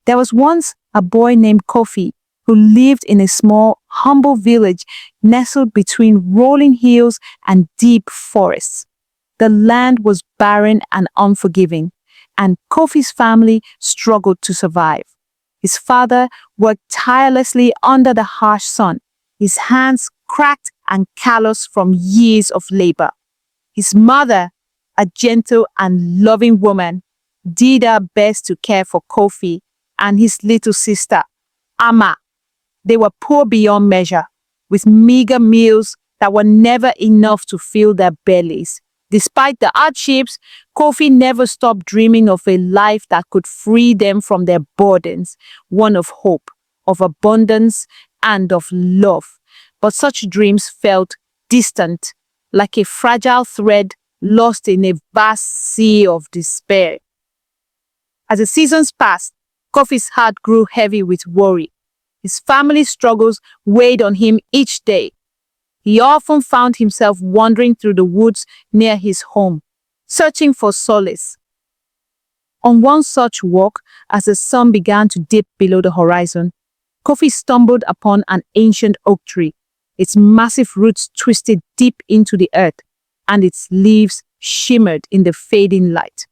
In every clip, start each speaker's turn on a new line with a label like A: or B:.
A: There was once a boy named Kofi who lived in a small, humble village nestled between rolling hills and deep forests. The land was barren and unforgiving, and Kofi's family struggled to survive. His father worked tirelessly under the harsh sun, his hands cracked and calloused from years of labor. His mother, a gentle and loving woman, did her best to care for Kofi and his little sister, Amma. They were poor beyond measure, with meager meals that were never enough to fill their bellies. Despite the hardships, Kofi never stopped dreaming of a life that could free them from their burdens, one of hope, of abundance, and of love. But such dreams felt distant, like a fragile thread lost in a vast sea of despair. As the seasons passed, Kofi's heart grew heavy with worry. His family's struggles weighed on him each day. He often found himself wandering through the woods near his home, searching for solace. On one such walk, as the sun began to dip below the horizon, Kofi stumbled upon an ancient oak tree. Its massive roots twisted deep into the earth, and its leaves shimmered in the fading light.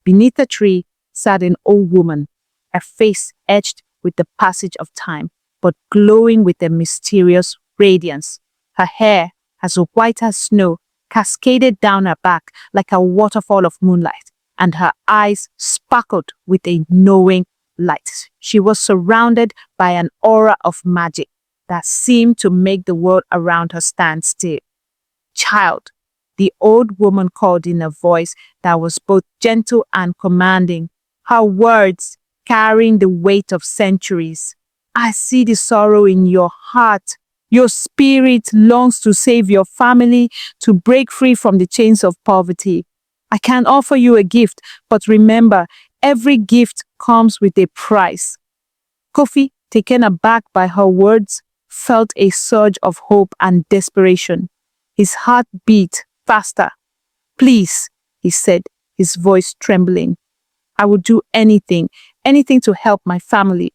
A: Beneath the tree sat an old woman, her face etched with the passage of time, but glowing with a mysterious radiance. Her hair, as white as snow, cascaded down her back like a waterfall of moonlight, and her eyes sparkled with a knowing light. She was surrounded by an aura of magic that seemed to make the world around her stand still. "Child," the old woman called in a voice that was both gentle and commanding, her words carrying the weight of centuries. "I see the sorrow in your heart. Your spirit longs to save your family, to break free from the chains of poverty. I can offer you a gift, but remember, every gift comes with a price." Kofi, taken aback by her words, felt a surge of hope and desperation. His heart beat faster. "Please," he said, his voice trembling. "I will do anything to help my family."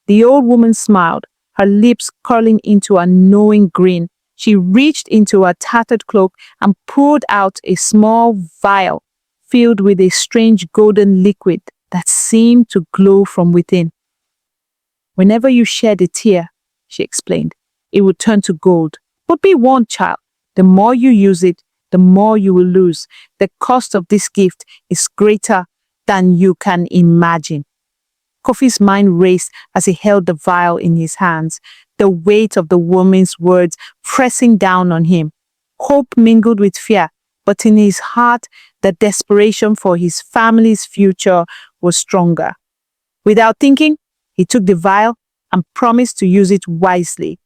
A: The old woman smiled, her lips curling into a knowing grin. She reached into her tattered cloak and pulled out a small vial filled with a strange golden liquid that seemed to glow from within. "Whenever you shed a tear," she explained, "it will turn to gold. But be warned, child, the more you use it, the more you will lose. The cost of this gift is greater than you can imagine." Kofi's mind raced as he held the vial in his hands, the weight of the woman's words pressing down on him. Hope mingled with fear, but in his heart, the desperation for his family's future was stronger. Without thinking, he took the vial and promised to use it wisely,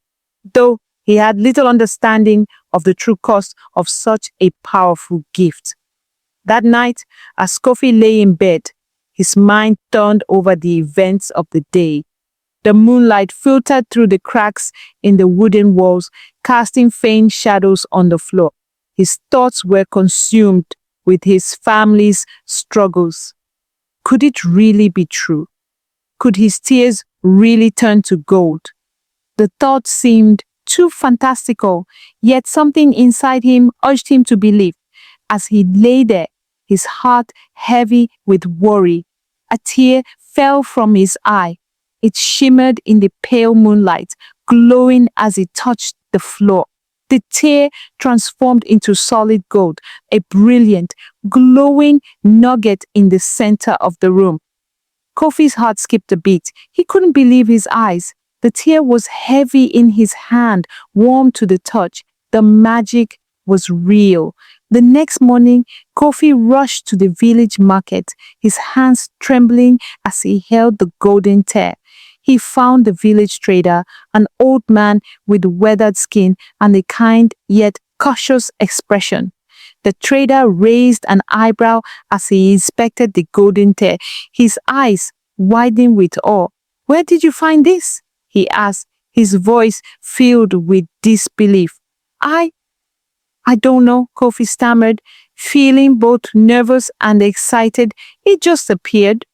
A: though he had little understanding of the true cost of such a powerful gift. That night, as Kofi lay in bed, his mind turned over the events of the day. The moonlight filtered through the cracks in the wooden walls, casting faint shadows on the floor. His thoughts were consumed with his family's struggles. Could it really be true? Could his tears really turn to gold? The thought seemed too fantastical, yet something inside him urged him to believe. As he lay there, his heart heavy with worry, a tear fell from his eye. It shimmered in the pale moonlight, glowing as it touched the floor. The tear transformed into solid gold, a brilliant, glowing nugget in the center of the room. Kofi's heart skipped a beat. He couldn't believe his eyes. The tear was heavy in his hand, warm to the touch. The magic was real. The next morning, Kofi rushed to the village market, his hands trembling as he held the golden tear. He found the village trader, an old man with weathered skin and a kind yet cautious expression. The trader raised an eyebrow as he inspected the golden tear, his eyes widening with awe. "Where did you find this?" he asked, his voice filled with disbelief. I don't know," Kofi stammered, feeling both nervous and excited. "It just appeared."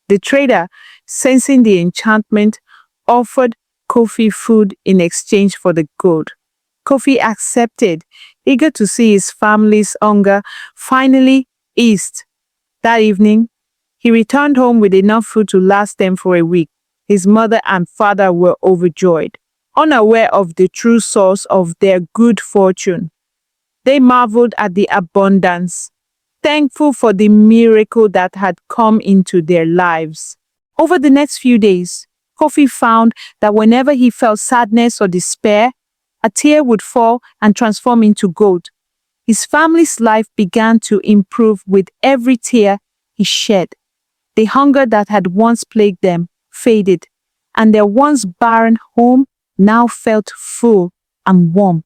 A: The trader, sensing the enchantment, offered Kofi food in exchange for the gold. Kofi accepted, eager to see his family's hunger finally eased. That evening, he returned home with enough food to last them for a week. His mother and father were overjoyed, unaware of the true source of their good fortune. They marveled at the abundance, thankful for the miracle that had come into their lives. Over the next few days, Kofi found that whenever he felt sadness or despair, a tear would fall and transform into gold. His family's life began to improve with every tear he shed. The hunger that had once plagued them faded, and their once barren home now felt full and warm.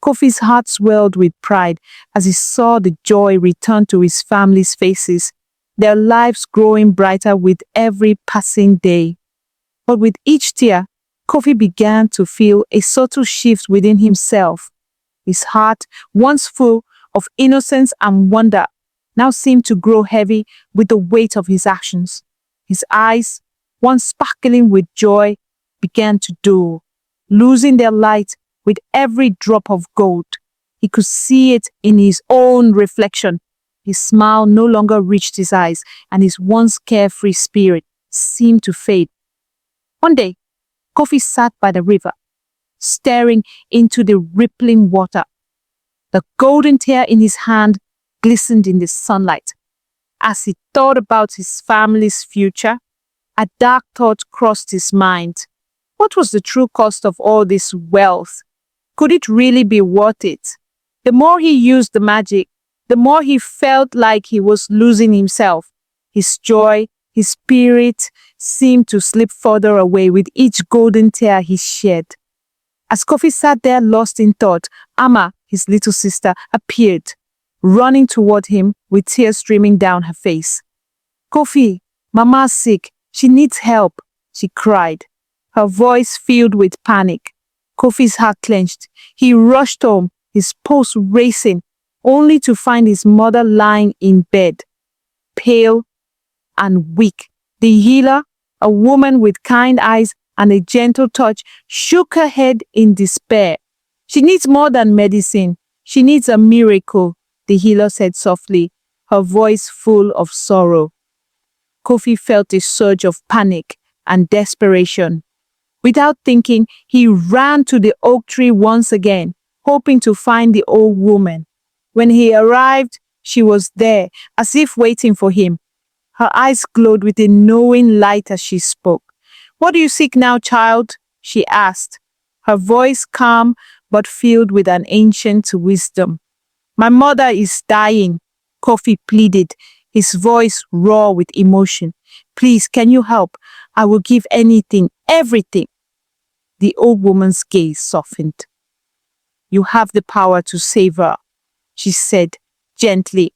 A: Kofi's heart swelled with pride as he saw the joy return to his family's faces, their lives growing brighter with every passing day. But with each tear, Kofi began to feel a subtle shift within himself. His heart, once full of innocence and wonder, now seemed to grow heavy with the weight of his actions. His eyes, once sparkling with joy, began to dull, losing their light with every drop of gold. He could see it in his own reflection. His smile no longer reached his eyes, and his once carefree spirit seemed to fade. One day, Kofi sat by the river, staring into the rippling water. The golden tear in his hand glistened in the sunlight. As he thought about his family's future, a dark thought crossed his mind. What was the true cost of all this wealth? Could it really be worth it? The more he used the magic, the more he felt like he was losing himself. His joy, his spirit seemed to slip further away with each golden tear he shed. As Kofi sat there lost in thought, Amma, his little sister, appeared, running toward him with tears streaming down her face. "Kofi, Mama's sick. She needs help," she cried, her voice filled with panic. Kofi's heart clenched. He rushed home, his pulse racing, only to find his mother lying in bed, pale and weak. The healer, a woman with kind eyes and a gentle touch, shook her head in despair. "She needs more than medicine. She needs a miracle," the healer said softly, her voice full of sorrow. Kofi felt a surge of panic and desperation. Without thinking, he ran to the oak tree once again, hoping to find the old woman. When he arrived, she was there, as if waiting for him. Her eyes glowed with a knowing light as she spoke. "What do you seek now, child?" she asked, her voice calm but filled with an ancient wisdom. "My mother is dying," Kofi pleaded, his voice raw with emotion. "Please, can you help? I will give anything, everything." The old woman's gaze softened. "You have the power to save her," she said gently.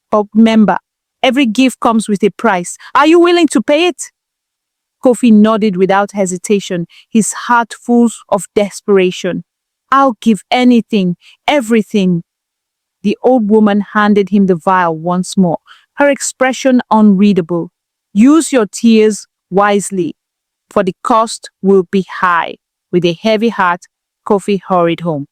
A: "But remember, every gift comes with a price. Are you willing to pay it?" Kofi nodded without hesitation, his heart full of desperation. "I'll give anything, everything." The old woman handed him the vial once more, her expression unreadable. "Use your tears wisely, for the cost will be high." With a heavy heart, Kofi hurried home.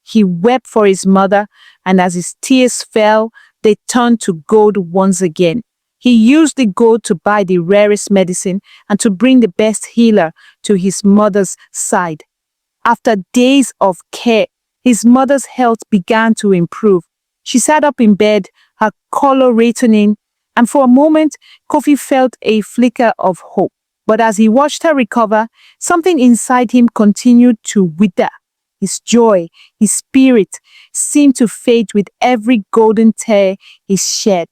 A: He wept for his mother, and as his tears fell, they turned to gold once again. He used the gold to buy the rarest medicine and to bring the best healer to his mother's side. After days of care, his mother's health began to improve. She sat up in bed, her color returning, and for a moment, Kofi felt a flicker of hope. But as he watched her recover, something inside him continued to wither. His joy, his spirit seemed to fade with every golden tear he shed.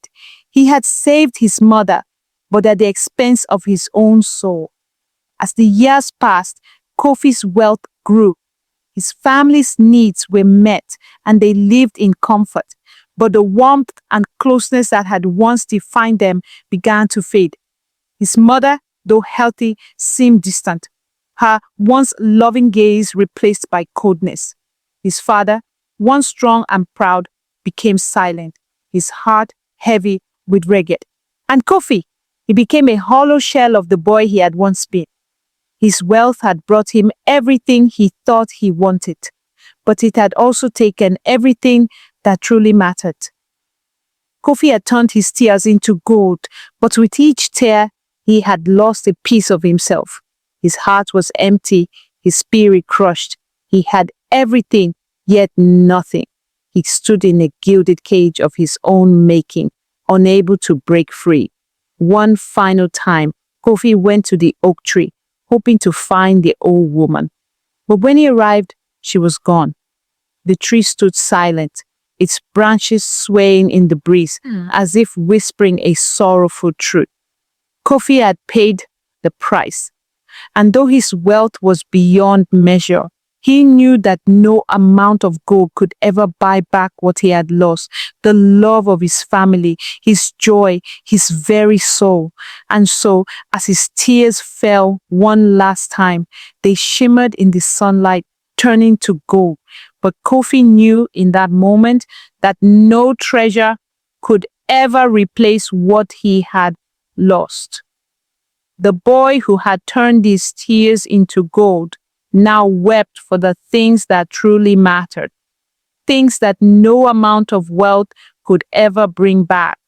A: He had saved his mother, but at the expense of his own soul. As the years passed, Kofi's wealth grew. His family's needs were met, and they lived in comfort. But the warmth and closeness that had once defined them began to fade. His mother, though healthy, seemed distant, her once loving gaze replaced by coldness. His father, once strong and proud, became silent, his heart heavy with regret. And Kofi, He became a hollow shell of the boy he had once been. His wealth had brought him everything he thought he wanted, but it had also taken everything that truly mattered. Kofi had turned his tears into gold, but with each tear, he had lost a piece of himself. His heart was empty, his spirit crushed. He had everything, yet nothing. He stood in a gilded cage of his own making, unable to break free. One final time, Kofi went to the oak tree, hoping to find the old woman. But when he arrived, she was gone. The tree stood silent, its branches swaying in the breeze, as if whispering a sorrowful truth. Kofi had paid the price, and though his wealth was beyond measure, he knew that no amount of gold could ever buy back what he had lost, the love of his family, his joy, his very soul. And so, as his tears fell one last time, they shimmered in the sunlight, turning to gold. But Kofi knew in that moment that no treasure could ever replace what he had lost. The boy who had turned his tears into gold now wept for the things that truly mattered, things that no amount of wealth could ever bring back.